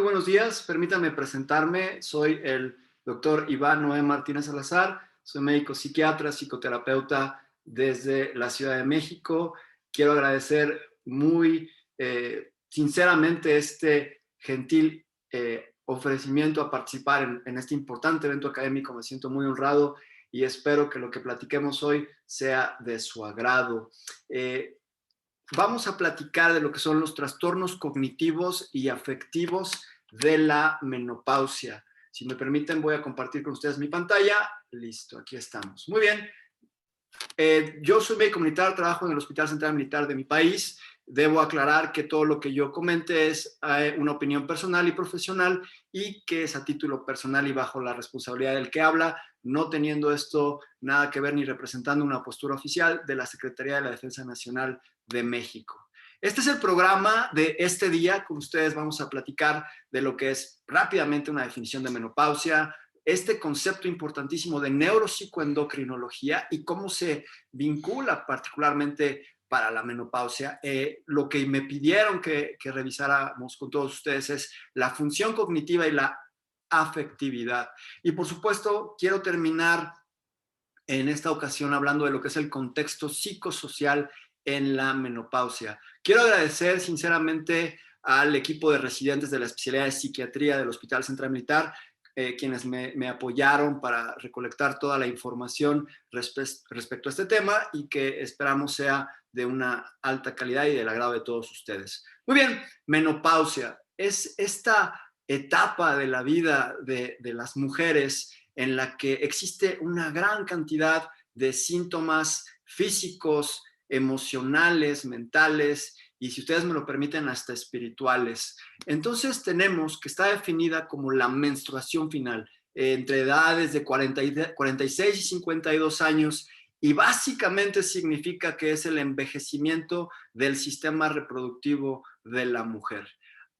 buenos días. Permítanme presentarme. Soy el doctor Iván Noé Martínez Salazar. Soy médico psiquiatra, psicoterapeuta desde la Ciudad de México. Quiero agradecer muy sinceramente este gentil ofrecimiento a participar en este importante evento académico. Me siento muy honrado y espero que lo que platiquemos hoy sea de su agrado. Vamos a platicar de lo que son los trastornos cognitivos y afectivos de la menopausia. Si me permiten, voy a compartir con ustedes mi pantalla. Listo, aquí estamos. Muy bien. Yo soy médico militar, trabajo en el Hospital Central Militar de mi país. Debo aclarar que todo lo que yo comente es una opinión personal y profesional y que es a título personal y bajo la responsabilidad del que habla, no teniendo esto nada que ver ni representando una postura oficial de la Secretaría de la Defensa Nacional de México. Este es el programa de este día. Con ustedes vamos a platicar de lo que es rápidamente una definición de menopausia, este concepto importantísimo de neuropsicoendocrinología y cómo se vincula particularmente para la menopausia. Lo que me pidieron que revisáramos con todos ustedes es la función cognitiva y la afectividad. Y por supuesto, quiero terminar en esta ocasión hablando de lo que es el contexto psicosocial en la menopausia. Quiero agradecer sinceramente al equipo de residentes de la especialidad de psiquiatría del Hospital Central Militar, quienes me apoyaron para recolectar toda la información respecto a este tema y que esperamos sea de una alta calidad y del agrado de todos ustedes. Muy bien, menopausia es esta etapa de la vida de las mujeres en la que existe una gran cantidad de síntomas físicos, emocionales, mentales y, si ustedes me lo permiten, hasta espirituales. Entonces tenemos que está definida como la menstruación final, entre edades de 46 y 52 años, y básicamente significa que es el envejecimiento del sistema reproductivo de la mujer.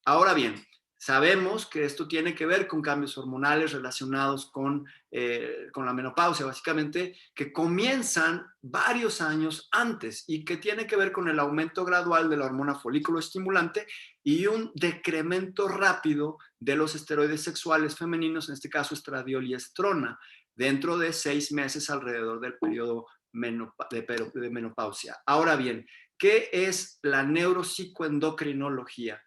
Ahora bien, sabemos que esto tiene que ver con cambios hormonales relacionados con la menopausia, básicamente, que comienzan varios años antes y que tiene que ver con el aumento gradual de la hormona folículo estimulante y un decremento rápido de los esteroides sexuales femeninos, en este caso estradiol y estrona, dentro de 6 meses alrededor del periodo de menopausia. Ahora bien, ¿qué es la neuropsicoendocrinología?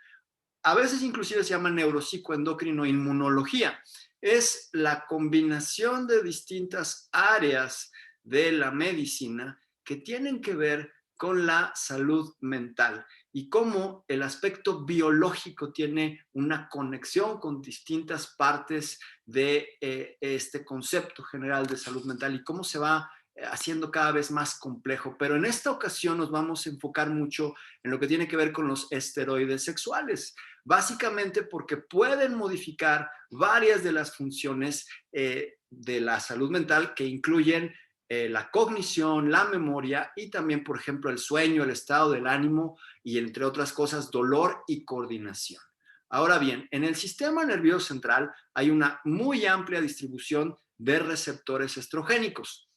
A veces inclusive se llama neuropsicoendocrinoinmunología. Es la combinación de distintas áreas de la medicina que tienen que ver con la salud mental y cómo el aspecto biológico tiene una conexión con distintas partes de este concepto general de salud mental y cómo se va haciendo cada vez más complejo. Pero en esta ocasión nos vamos a enfocar mucho en lo que tiene que ver con los esteroides sexuales, básicamente porque pueden modificar varias de las funciones de la salud mental que incluyen la cognición, la memoria y también, por ejemplo, el sueño, el estado del ánimo y, entre otras cosas, dolor y coordinación. Ahora bien, en el sistema nervioso central hay una muy amplia distribución de receptores estrogénicos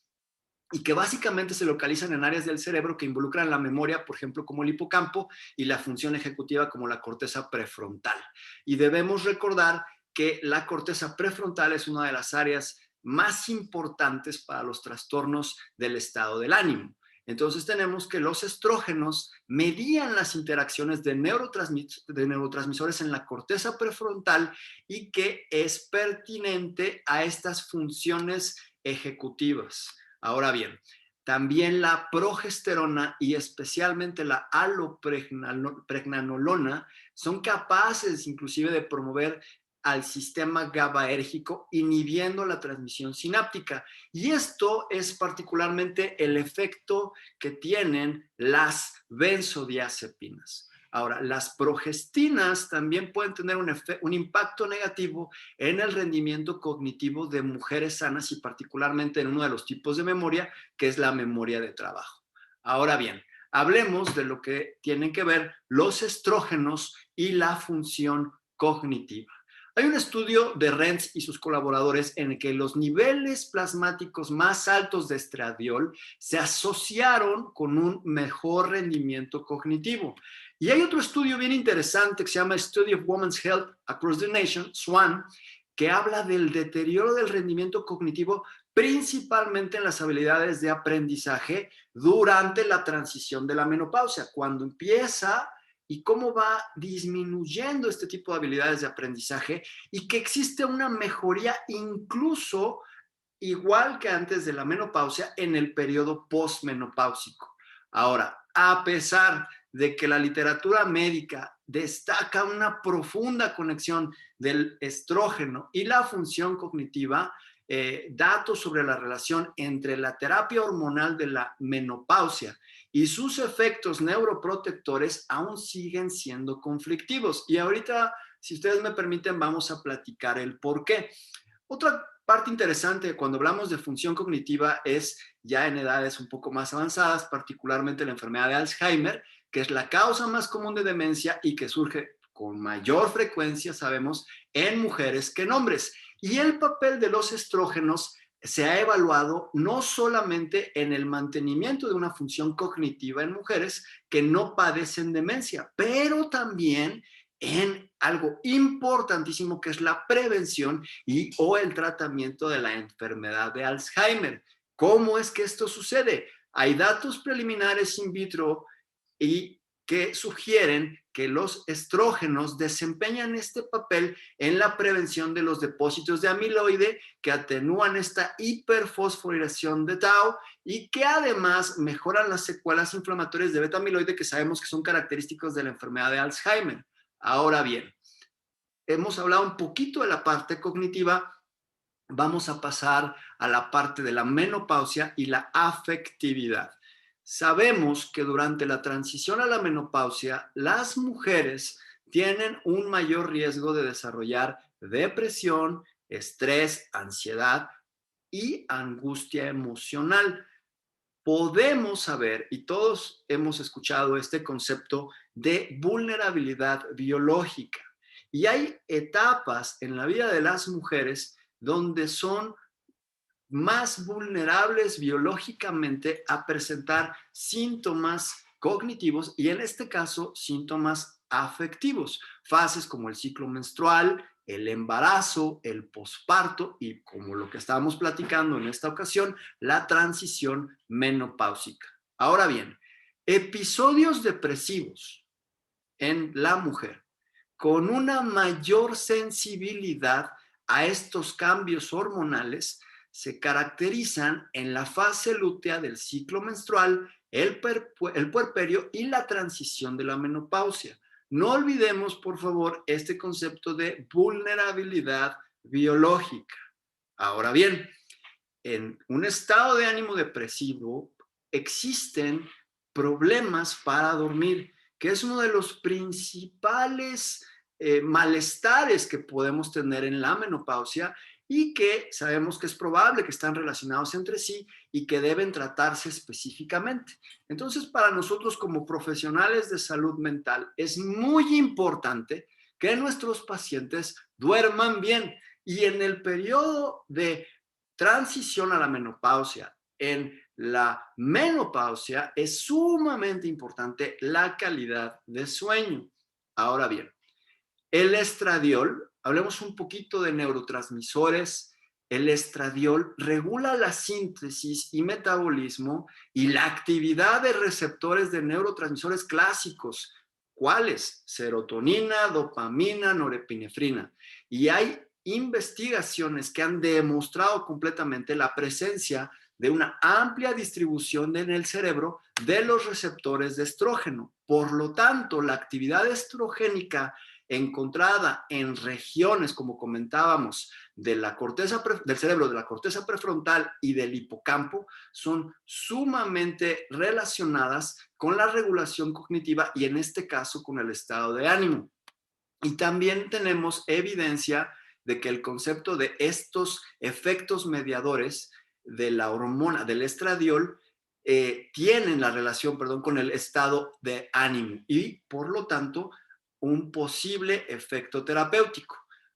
y que básicamente se localizan en áreas del cerebro que involucran la memoria, por ejemplo, como el hipocampo, y la función ejecutiva como la corteza prefrontal. Y debemos recordar que la corteza prefrontal es una de las áreas más importantes para los trastornos del estado del ánimo. Entonces tenemos que los estrógenos medían las interacciones de neurotransmisores en la corteza prefrontal y que es pertinente a estas funciones ejecutivas. Ahora bien, también la progesterona y especialmente la alopregnanolona son capaces inclusive de promover al sistema GABAérgico, inhibiendo la transmisión sináptica. Y esto es particularmente el efecto que tienen las benzodiazepinas. Ahora, las progestinas también pueden tener un impacto negativo en el rendimiento cognitivo de mujeres sanas y particularmente en uno de los tipos de memoria, que es la memoria de trabajo. Ahora bien, hablemos de lo que tienen que ver los estrógenos y la función cognitiva. Hay un estudio de Renz y sus colaboradores en el que los niveles plasmáticos más altos de estradiol se asociaron con un mejor rendimiento cognitivo. Y hay otro estudio bien interesante que se llama Study of Women's Health Across the Nation, SWAN, que habla del deterioro del rendimiento cognitivo principalmente en las habilidades de aprendizaje durante la transición de la menopausia, cuando empieza y cómo va disminuyendo este tipo de habilidades de aprendizaje y que existe una mejoría incluso igual que antes de la menopausia en el periodo postmenopáusico. Ahora, a pesar de que la literatura médica destaca una profunda conexión del estrógeno y la función cognitiva, datos sobre la relación entre la terapia hormonal de la menopausia y sus efectos neuroprotectores aún siguen siendo conflictivos. Y ahorita, si ustedes me permiten, vamos a platicar el por qué. Otra parte interesante cuando hablamos de función cognitiva es ya en edades un poco más avanzadas, particularmente la enfermedad de Alzheimer, que es la causa más común de demencia y que surge con mayor frecuencia, sabemos, en mujeres que en hombres. Y el papel de los estrógenos se ha evaluado no solamente en el mantenimiento de una función cognitiva en mujeres que no padecen demencia, pero también en algo importantísimo que es la prevención y o el tratamiento de la enfermedad de Alzheimer. ¿Cómo es que esto sucede? Hay datos preliminares in vitro y que sugieren que los estrógenos desempeñan este papel en la prevención de los depósitos de amiloide que atenúan esta hiperfosforilación de tau y que además mejoran las secuelas inflamatorias de beta amiloide que sabemos que son característicos de la enfermedad de Alzheimer. Ahora bien, hemos hablado un poquito de la parte cognitiva, vamos a pasar a la parte de la menopausia y la afectividad. Sabemos que durante la transición a la menopausia, las mujeres tienen un mayor riesgo de desarrollar depresión, estrés, ansiedad y angustia emocional. Podemos saber, y todos hemos escuchado este concepto de vulnerabilidad biológica. Y hay etapas en la vida de las mujeres donde son más vulnerables biológicamente a presentar síntomas cognitivos y en este caso síntomas afectivos, fases como el ciclo menstrual, el embarazo, el posparto y como lo que estábamos platicando en esta ocasión, la transición menopáusica. Ahora bien, episodios depresivos en la mujer con una mayor sensibilidad a estos cambios hormonales se caracterizan en la fase lútea del ciclo menstrual, el puerperio y la transición de la menopausia. No olvidemos, por favor, este concepto de vulnerabilidad biológica. Ahora bien, en un estado de ánimo depresivo existen problemas para dormir, que es uno de los principales malestares que podemos tener en la menopausia y que sabemos que es probable que están relacionados entre sí y que deben tratarse específicamente. Entonces, para nosotros como profesionales de salud mental es muy importante que nuestros pacientes duerman bien y en el periodo de transición a la menopausia, en la menopausia es sumamente importante la calidad de sueño. Ahora bien, el estradiol, hablemos un poquito de neurotransmisores. El estradiol regula la síntesis y metabolismo y la actividad de receptores de neurotransmisores clásicos. ¿Cuáles? Serotonina, dopamina, norepinefrina. Y hay investigaciones que han demostrado completamente la presencia de una amplia distribución en el cerebro de los receptores de estrógeno. Por lo tanto, la actividad estrogénica encontrada en regiones, como comentábamos, de la corteza del cerebro, de la corteza prefrontal y del hipocampo, son sumamente relacionadas con la regulación cognitiva y en este caso con el estado de ánimo. Y también tenemos evidencia de que el concepto de estos efectos mediadores de la hormona del estradiol tienen la relación, con el estado de ánimo y por lo tanto un posible efecto terapéutico.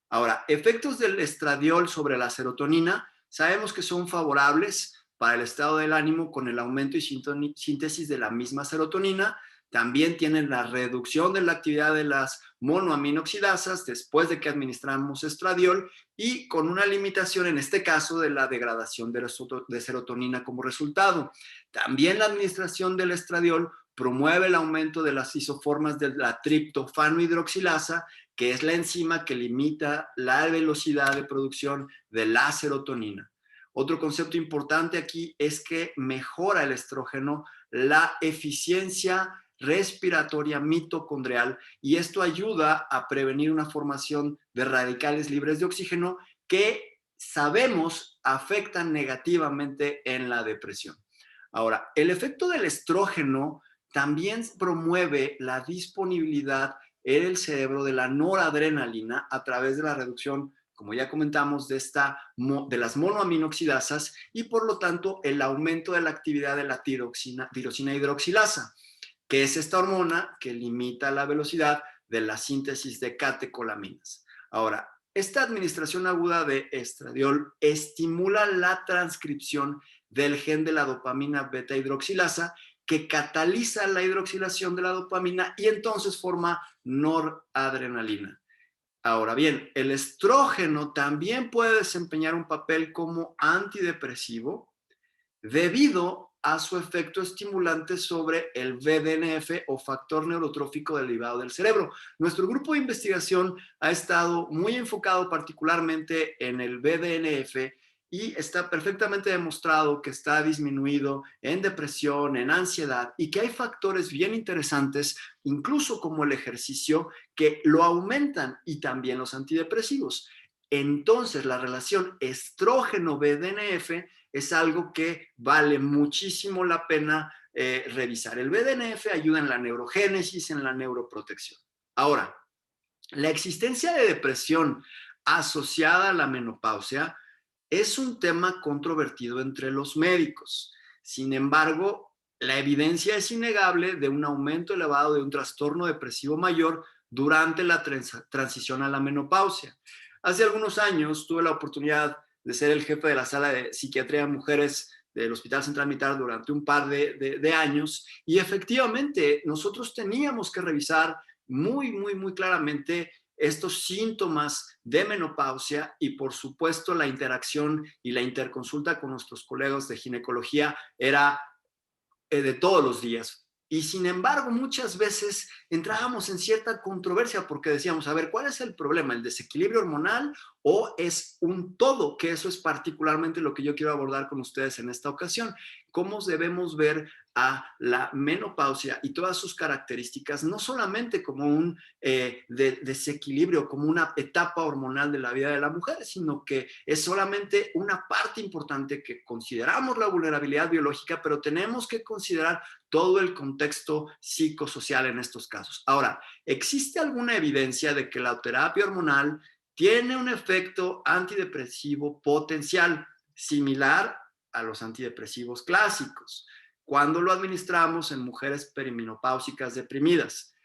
Ahora, efectos del estradiol sobre la serotonina, sabemos que son favorables para el estado del ánimo con el aumento y síntesis de la misma serotonina. También tienen la reducción de la actividad de las monoaminoxidasas después de que administramos estradiol y con una limitación, en este caso, de la degradación de serotonina como resultado. También la administración del estradiol promueve el aumento de las isoformas de la triptofano hidroxilasa, que es la enzima que limita la velocidad de producción de la serotonina. Otro concepto importante aquí es que mejora el estrógeno la eficiencia respiratoria mitocondrial y esto ayuda a prevenir una formación de radicales libres de oxígeno que sabemos afectan negativamente en la depresión. Ahora, el efecto del estrógeno también promueve la disponibilidad en el cerebro de la noradrenalina a través de la reducción, como ya comentamos, de las monoaminoxidasas y por lo tanto el aumento de la actividad de la tirosina hidroxilasa, que es esta hormona que limita la velocidad de la síntesis de catecolaminas. Ahora, esta administración aguda de estradiol estimula la transcripción del gen de la dopamina beta hidroxilasa que cataliza la hidroxilación de la dopamina y entonces forma noradrenalina. Ahora bien, el estrógeno también puede desempeñar un papel como antidepresivo debido a su efecto estimulante sobre el BDNF o factor neurotrófico derivado del cerebro. Nuestro grupo de investigación ha estado muy enfocado particularmente en el BDNF y está perfectamente demostrado que está disminuido en depresión, en ansiedad y que hay factores bien interesantes, incluso como el ejercicio, que lo aumentan y también los antidepresivos. Entonces, la relación estrógeno-BDNF es algo que vale muchísimo la pena revisar. El BDNF ayuda en la neurogénesis, en la neuroprotección. Ahora, la existencia de depresión asociada a la menopausia es un tema controvertido entre los médicos. Sin embargo, la evidencia es innegable de un aumento elevado de un trastorno depresivo mayor durante la transición a la menopausia. Hace algunos años tuve la oportunidad de ser el jefe de la sala de psiquiatría de mujeres del Hospital Central Militar durante un par de años y efectivamente nosotros teníamos que revisar muy claramente estos síntomas de menopausia y por supuesto la interacción y la interconsulta con nuestros colegas de ginecología era de todos los días. Y sin embargo, muchas veces entrábamos en cierta controversia porque decíamos, a ver, ¿cuál es el problema? ¿El desequilibrio hormonal o es un todo? Que eso es particularmente lo que yo quiero abordar con ustedes en esta ocasión. ¿Cómo debemos ver a la menopausia y todas sus características, no solamente como un desequilibrio, como una etapa hormonal de la vida de la mujer, sino que es solamente una parte importante que consideramos la vulnerabilidad biológica, pero tenemos que considerar todo el contexto psicosocial en estos casos. Ahora, ¿existe alguna evidencia de que la terapia hormonal tiene un efecto antidepresivo potencial similar a los antidepresivos clásicos cuando lo administramos en mujeres perimenopáusicas deprimidas?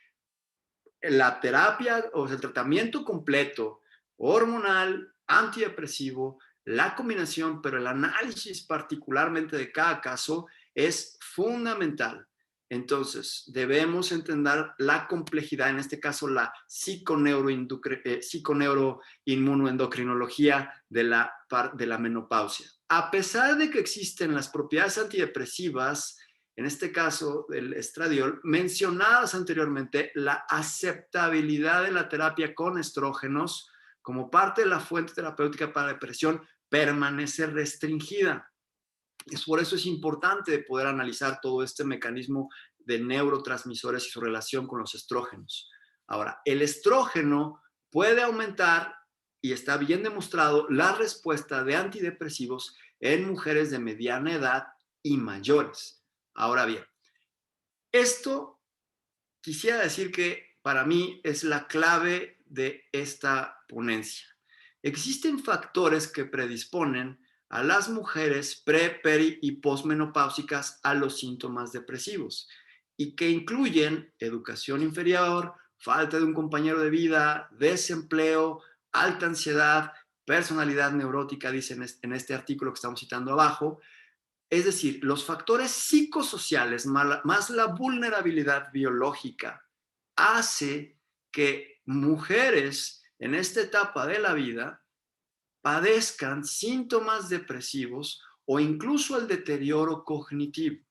La terapia o sea, el tratamiento completo hormonal, antidepresivo, la combinación, pero el análisis particularmente de cada caso es fundamental. Entonces, debemos entender la complejidad, en este caso la psiconeuroinmunoendocrinología de la menopausia. A pesar de que existen las propiedades antidepresivas, en este caso del estradiol, mencionadas anteriormente, la aceptabilidad de la terapia con estrógenos como parte de la fuente terapéutica para depresión permanece restringida. Por eso es importante poder analizar todo este mecanismo de neurotransmisores y su relación con los estrógenos. Ahora, el estrógeno puede aumentar, y está bien demostrado, la respuesta de antidepresivos en mujeres de mediana edad y mayores. Ahora bien, esto quisiera decir que para mí es la clave de esta ponencia. Existen factores que predisponen a las mujeres pre, peri y posmenopáusicas a los síntomas depresivos y que incluyen educación inferior, falta de un compañero de vida, desempleo, alta ansiedad, personalidad neurótica, dicen en este artículo que estamos citando abajo, Es decir, los factores psicosociales más la vulnerabilidad biológica hace que mujeres en esta etapa de la vida padezcan síntomas depresivos o incluso el deterioro cognitivo.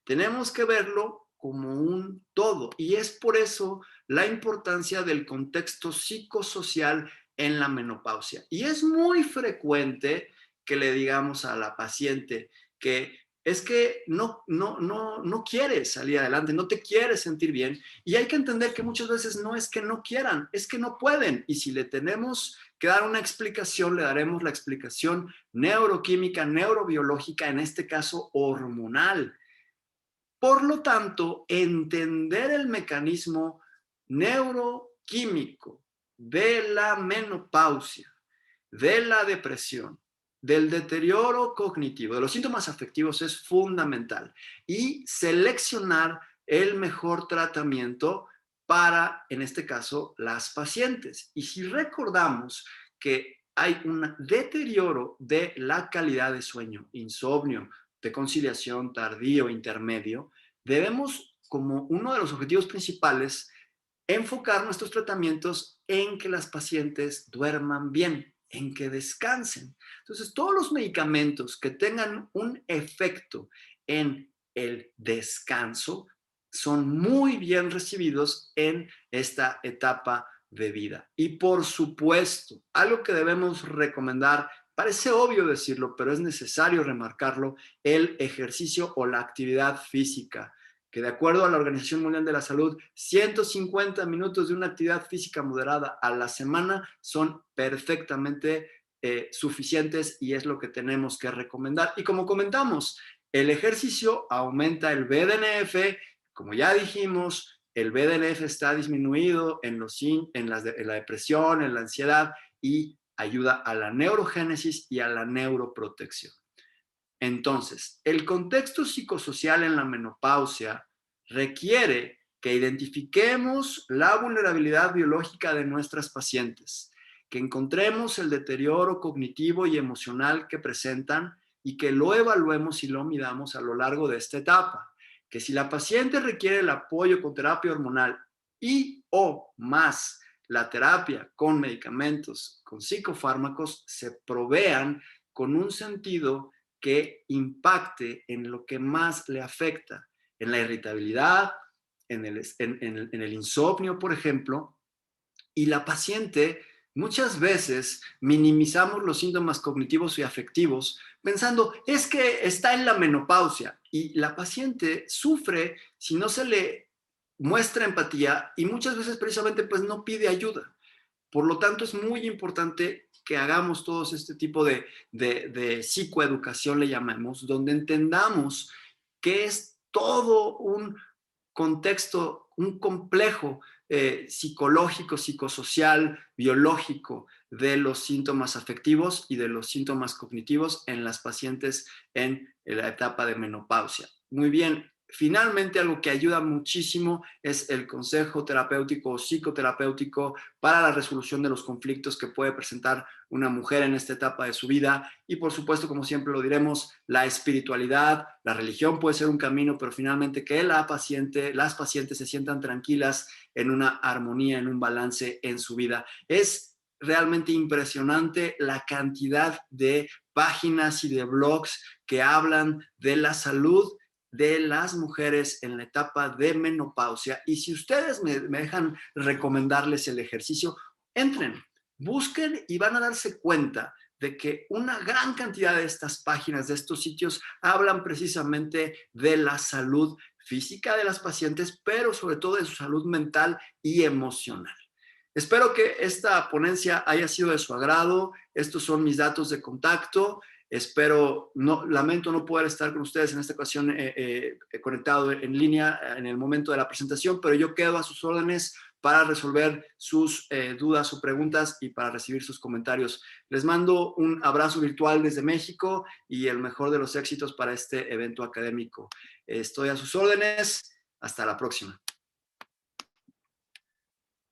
Tenemos que verlo como un todo y es por eso la importancia del contexto psicosocial en la menopausia. Y es muy frecuente que le digamos a la paciente que es que no quieres salir adelante, no te quieres sentir bien, y hay que entender que muchas veces no es que no quieran, es que no pueden, y si le tenemos que dar una explicación, le daremos la explicación neuroquímica, neurobiológica, en este caso hormonal. Por lo tanto, entender el mecanismo neuroquímico de la menopausia, de la depresión, del deterioro cognitivo, de los síntomas afectivos es fundamental. Y seleccionar el mejor tratamiento para, en este caso, las pacientes. Y si recordamos que hay un deterioro de la calidad de sueño, insomnio, de conciliación tardío, intermedio, debemos, como uno de los objetivos principales, enfocar nuestros tratamientos en que las pacientes duerman bien, en que descansen. Entonces, todos los medicamentos que tengan un efecto en el descanso son muy bien recibidos en esta etapa de vida. Y por supuesto, algo que debemos recomendar, parece obvio decirlo, pero es necesario remarcarlo, el ejercicio o la actividad física, que de acuerdo a la Organización Mundial de la Salud, 150 minutos de una actividad física moderada a la semana son perfectamente suficientes y es lo que tenemos que recomendar. Y como comentamos, el ejercicio aumenta el BDNF, como ya dijimos, el BDNF está disminuido en la depresión, en la ansiedad y ayuda a la neurogénesis y a la neuroprotección. Entonces, el contexto psicosocial en la menopausia requiere que identifiquemos la vulnerabilidad biológica de nuestras pacientes, que encontremos el deterioro cognitivo y emocional que presentan y que lo evaluemos y lo midamos a lo largo de esta etapa. Que si la paciente requiere el apoyo con terapia hormonal y o más la terapia con medicamentos, con psicofármacos, se provean con un sentido que impacte en lo que más le afecta, en la irritabilidad, en el insomnio, por ejemplo, y la paciente muchas veces minimizamos los síntomas cognitivos y afectivos pensando, es que está en la menopausia, y la paciente sufre si no se le muestra empatía y muchas veces precisamente pues no pide ayuda. Por lo tanto, es muy importante que hagamos todos este tipo de psicoeducación, le llamamos, donde entendamos que es todo un contexto, un complejo psicológico, psicosocial, biológico de los síntomas afectivos y de los síntomas cognitivos en las pacientes en la etapa de menopausia. Muy bien. Finalmente, algo que ayuda muchísimo es el consejo terapéutico o psicoterapéutico para la resolución de los conflictos que puede presentar una mujer en esta etapa de su vida. Y por supuesto, como siempre lo diremos, la espiritualidad, la religión puede ser un camino, pero finalmente que las pacientes se sientan tranquilas en una armonía, en un balance en su vida. Es realmente impresionante la cantidad de páginas y de blogs que hablan de la salud de las mujeres en la etapa de menopausia. Y si ustedes me dejan recomendarles el ejercicio, entren, busquen y van a darse cuenta de que una gran cantidad de estas páginas, de estos sitios, hablan precisamente de la salud física de las pacientes, pero sobre todo de su salud mental y emocional. Espero que esta ponencia haya sido de su agrado. Estos son mis datos de contacto. Lamento no poder estar con ustedes en esta ocasión conectado en línea en el momento de la presentación, pero yo quedo a sus órdenes para resolver sus dudas o preguntas y para recibir sus comentarios. Les mando un abrazo virtual desde México y el mejor de los éxitos para este evento académico. Estoy a sus órdenes. Hasta la próxima.